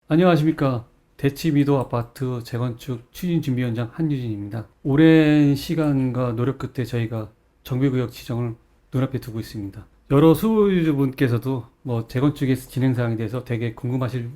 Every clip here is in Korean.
안녕하십니까. 대치미도 아파트 재건축 추진준비위원장 한유진입니다. 오랜 시간과 노력 끝에 저희가 정비구역 지정을 눈앞에 두고 있습니다. 여러 수요주분께서도 재건축의 진행 사항에 대해서 되게 궁금하실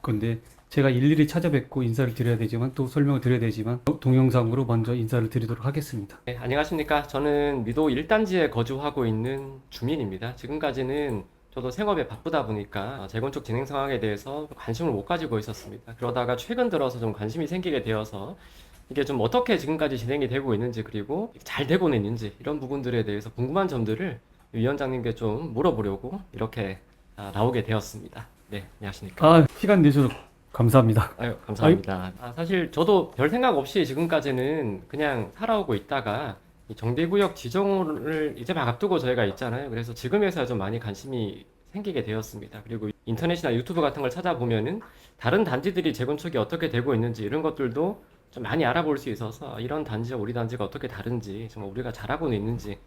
건데 제가 일일이 찾아뵙고 인사를 드려야 되지만 또 설명을 드려야 되지만 동영상으로 먼저 인사를 드리도록 하겠습니다. 네, 안녕하십니까. 저는 미도 1단지에 거주하고 있는 주민입니다. 지금까지는 저도 생업에 바쁘다 보니까 재건축 진행 상황에 대해서 관심을 못 가지고 있었습니다. 그러다가 최근 들어서 좀 관심이 생기게 되어서 이게 좀 어떻게 지금까지 진행이 되고 있는지, 그리고 잘 되고는 있는지, 이런 부분들에 대해서 궁금한 점들을 위원장님께 좀 물어보려고 이렇게 나오게 되었습니다. 네, 안녕하십니까. 시간 내주셔서 감사합니다. 아유, 아이, 감사합니다. 사실 저도 별 생각 없이 지금까지는 그냥 살아오고 있다가 이 정비구역 지정을 이제 막 앞두고 저희가 있잖아요. 그래서 지금에서야 좀 많이 관심이 생기게 되었습니다. 그리고 인터넷이나 유튜브 같은 걸 찾아보면은 다른 단지들이 재건축이 어떻게 되고 있는지 이런 것들도 좀 많이 알아볼 수 있어서 이런 단지와 우리 단지가 어떻게 다른지, 정말 우리가 잘하고는 있는지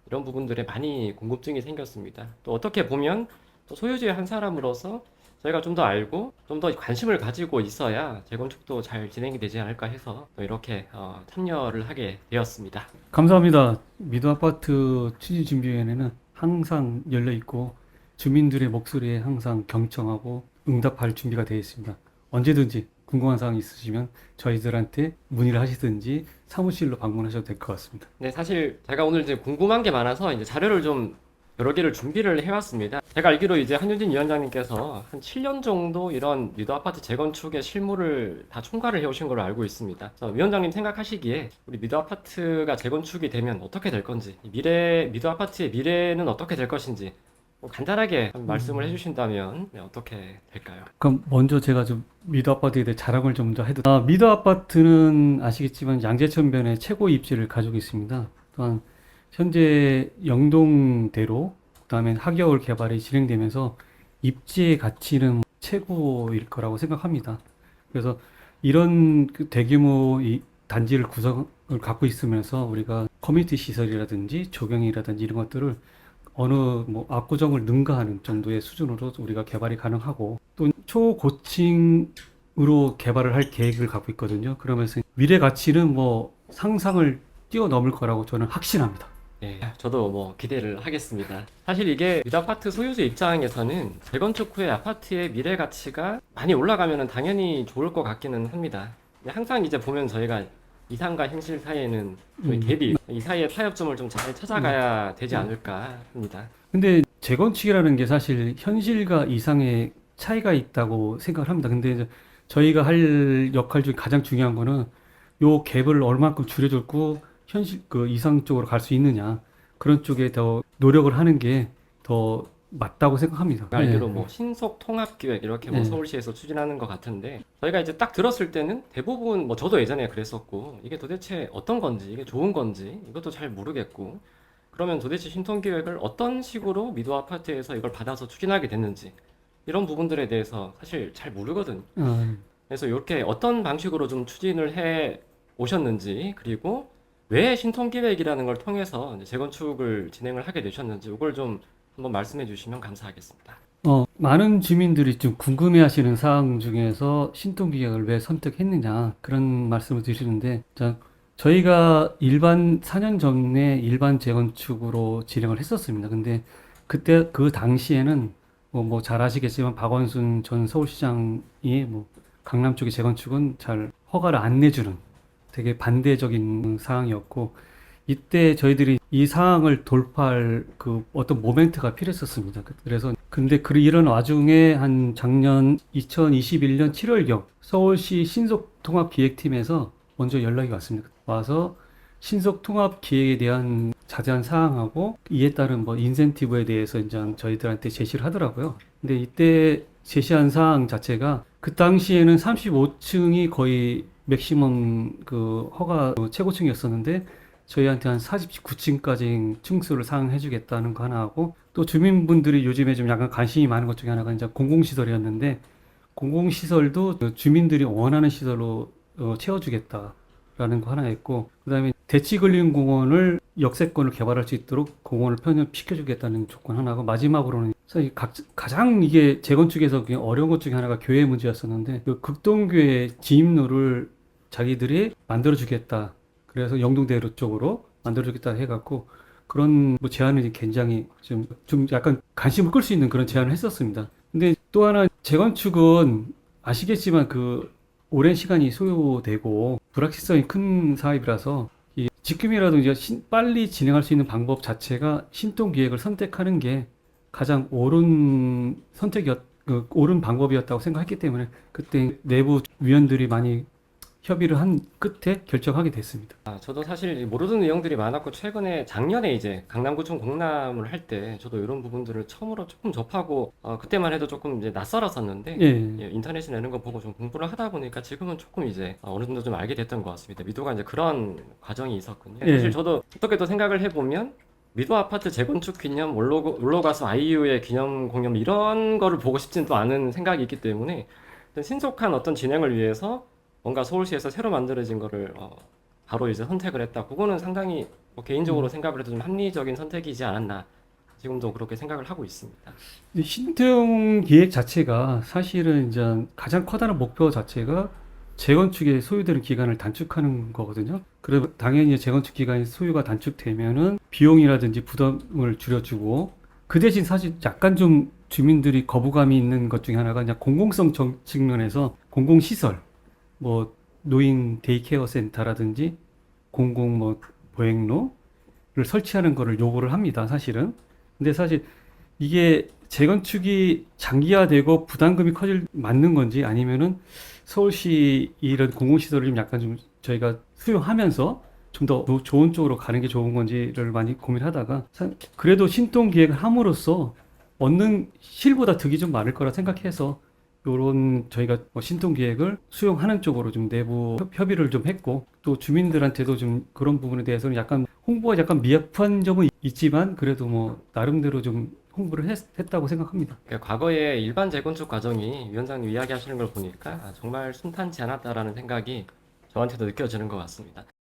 이런 부분들에 많이 궁금증이 생겼습니다. 또 어떻게 보면 또 소유주의 한 사람으로서 저희가 좀 더 알고 좀 더 관심을 가지고 있어야 재건축도 잘 진행이 되지 않을까 해서 또 이렇게 참여를 하게 되었습니다. 감사합니다. 미도 아파트 취지준비위원회는 항상 열려 있고 주민들의 목소리에 항상 경청하고 응답할 준비가 되어 있습니다. 언제든지 궁금한 사항 있으시면 저희들한테 문의를 하시든지 사무실로 방문하셔도 될 것 같습니다. 네, 사실 제가 오늘 이제 궁금한 게 많아서 이제 자료를 좀 여러 개를 준비를 해왔습니다. 제가 알기로 이제 한윤진 위원장님께서 한 7년 정도 이런 미도 아파트 재건축의 실무를 다 총괄을 해오신 걸로 알고 있습니다. 그래서 위원장님 생각하시기에 우리 미도 아파트가 재건축이 되면 어떻게 될 건지, 미도 아파트의 미래는 어떻게 될 것인지 뭐 간단하게 한 말씀을 해주신다면 네, 어떻게 될까요? 그럼 먼저 제가 좀 미도 아파트에 대해 자랑을 좀 더 해도 미도 아파트는 아시겠지만 양재천변에 최고 입지를 가지고 있습니다. 또한 현재 영동대로 그다음에 하계울 개발이 진행되면서 입지의 가치는 최고일 거라고 생각합니다. 그래서 이런 그 대규모 이 단지를 구성을 갖고 있으면서 우리가 커뮤니티 시설이라든지 조경이라든지 이런 것들을 어느 압구정을 능가하는 정도의 수준으로 우리가 개발이 가능하고 또 초고층으로 개발을 할 계획을 갖고 있거든요. 그러면서 미래 가치는 상상을 뛰어넘을 거라고 저는 확신합니다. 네, 저도 뭐 기대를 하겠습니다. 사실 이게 미드 아파트 소유주 입장에서는 재건축 후에 아파트의 미래 가치가 많이 올라가면 당연히 좋을 것 같기는 합니다. 근데 항상 이제 보면 저희가 이상과 현실 사이에는 거의 대비, 이 사이의 타협점을 좀 잘 찾아가야 되지 않을까 합니다. 근데 재건축이라는 게 사실 현실과 이상의 차이가 있다고 생각을 합니다. 근데 이제 저희가 할 역할 중에 가장 중요한 거는 요 갭을 얼마만큼 줄여줬고 현실 그 이상 쪽으로 갈 수 있느냐 그런 쪽에 더 노력을 하는 게 더 맞다고 생각합니다. 제가 알기로 뭐 신속 통합 기획 이렇게 뭐 네. 서울시에서 추진하는 것 같은데 저희가 이제 딱 들었을 때는 대부분 뭐 저도 예전에 그랬었고 이게 도대체 어떤 건지 이게 좋은 건지 이것도 잘 모르겠고 그러면 도대체 신통 기획을 어떤 식으로 미도 아파트에서 이걸 받아서 추진하게 됐는지 이런 부분들에 대해서 사실 잘 모르거든요. 어, 그래서 이렇게 어떤 방식으로 좀 추진을 해 오셨는지 그리고 왜 신통 기획이라는 걸 통해서 이제 재건축을 진행을 하게 되셨는지 이걸 좀 한번 말씀해 주시면 감사하겠습니다. 많은 주민들이 좀 궁금해하시는 사항 중에서 신통기획을 왜 선택했느냐 그런 말씀을 드리는데, 자, 저희가 일반 4년 전에 일반 재건축으로 진행을 했었습니다. 근데 그때 그 당시에는 잘 아시겠지만 박원순 전 서울시장이 강남 쪽의 재건축은 잘 허가를 안 내주는 되게 반대적인 사항이었고, 이때 저희들이 이 상황을 돌파할 그 어떤 모멘트가 필요했었습니다. 그래서 근데 이런 와중에 한 작년 2021년 7월경 서울시 신속통합기획팀에서 먼저 연락이 왔습니다. 와서 신속통합기획에 대한 자세한 사항하고 이에 따른 인센티브에 대해서 이제 저희들한테 제시를 하더라고요. 근데 이때 제시한 사항 자체가 그 당시에는 35층이 거의 맥시멈 그 허가 최고층이었었는데 저희한테 한 49층까지 층수를 상향해 주겠다는 거 하나 하고, 또 주민분들이 요즘에 좀 약간 관심이 많은 것 중에 하나가 이제 공공시설이었는데 공공시설도 그 주민들이 원하는 시설로 채워주겠다라는 거 하나 했고, 그다음에 대치근린공원을 역세권을 개발할 수 있도록 공원을 편입시켜주겠다는 조건 하나고, 마지막으로는 사실 가장 이게 재건축에서 그냥 어려운 것 중에 하나가 교회 문제였었는데, 그 극동교회 진입로를 자기들이 만들어주겠다. 그래서 영동대로 쪽으로 만들어주겠다 해갖고 그런 뭐 제안을 굉장히 좀 약간 관심을 끌 수 있는 그런 제안을 했었습니다. 근데 또 하나 재건축은 아시겠지만 그 오랜 시간이 소요되고 불확실성이 큰 사업이라서 이 지금이라도 이제 빨리 진행할 수 있는 방법 자체가 신동기획을 선택하는 게 가장 옳은 옳은 방법이었다고 생각했기 때문에 그때 내부 위원들이 많이 협의를 한 끝에 결정하게 됐습니다. 저도 사실 모르는 내용들이 많았고 최근에 작년에 이제 강남구청 공람을 할 때 저도 이런 부분들을 처음으로 조금 접하고 그때만 해도 조금 이제 낯설었었는데 예, 예, 인터넷에 내는 거 보고 좀 공부를 하다 보니까 지금은 조금 이제 어느 정도 좀 알게 됐던 것 같습니다. 미도가 이제 그런 과정이 있었군요. 사실 예, 저도 어떻게 또 생각을 해보면 미도 아파트 재건축 기념 올로 가수 아이유의 기념 공연 이런 거를 보고 싶진 또 않은 생각이 있기 때문에 어떤 신속한 어떤 진행을 위해서 뭔가 서울시에서 새로 만들어진 거를 바로 이제 선택을 했다. 그거는 상당히 뭐 개인적으로 생각을 해도 좀 합리적인 선택이지 않았나. 지금도 그렇게 생각을 하고 있습니다. 신태용 기획 자체가 사실은 이제 가장 커다란 목표 자체가 재건축에 소요되는 기간을 단축하는 거거든요. 그리고 당연히 재건축 기간이 소요가 단축되면은 비용이라든지 부담을 줄여주고, 그 대신 사실 약간 좀 주민들이 거부감이 있는 것 중에 하나가 그냥 공공성 측면에서 공공시설, 뭐 노인 데이케어 센터라든지 공공 뭐 보행로를 설치하는 거를 요구를 합니다, 사실은. 근데 사실 이게 재건축이 장기화되고 부담금이 커질 맞는 건지, 아니면은 서울시 이런 공공시설을 좀 약간 좀 저희가 수용하면서 좀 더 좋은 쪽으로 가는 게 좋은 건지를 많이 고민하다가 그래도 신동 기획을 함으로써 얻는 실보다 득이 좀 많을 거라 생각해서 요런 저희가 신동 기획을 수용하는 쪽으로 좀 내부 협의를 좀 했고, 또 주민들한테도 좀 그런 부분에 대해서는 약간 홍보가 약간 미흡한 점은 있지만 그래도 뭐 나름대로 좀 홍보를 했다고 생각합니다. 그러니까 과거에 일반 재건축 과정이 위원장님 이야기하시는 걸 보니까 정말 순탄치 않았다라는 생각이 저한테도 느껴지는 것 같습니다.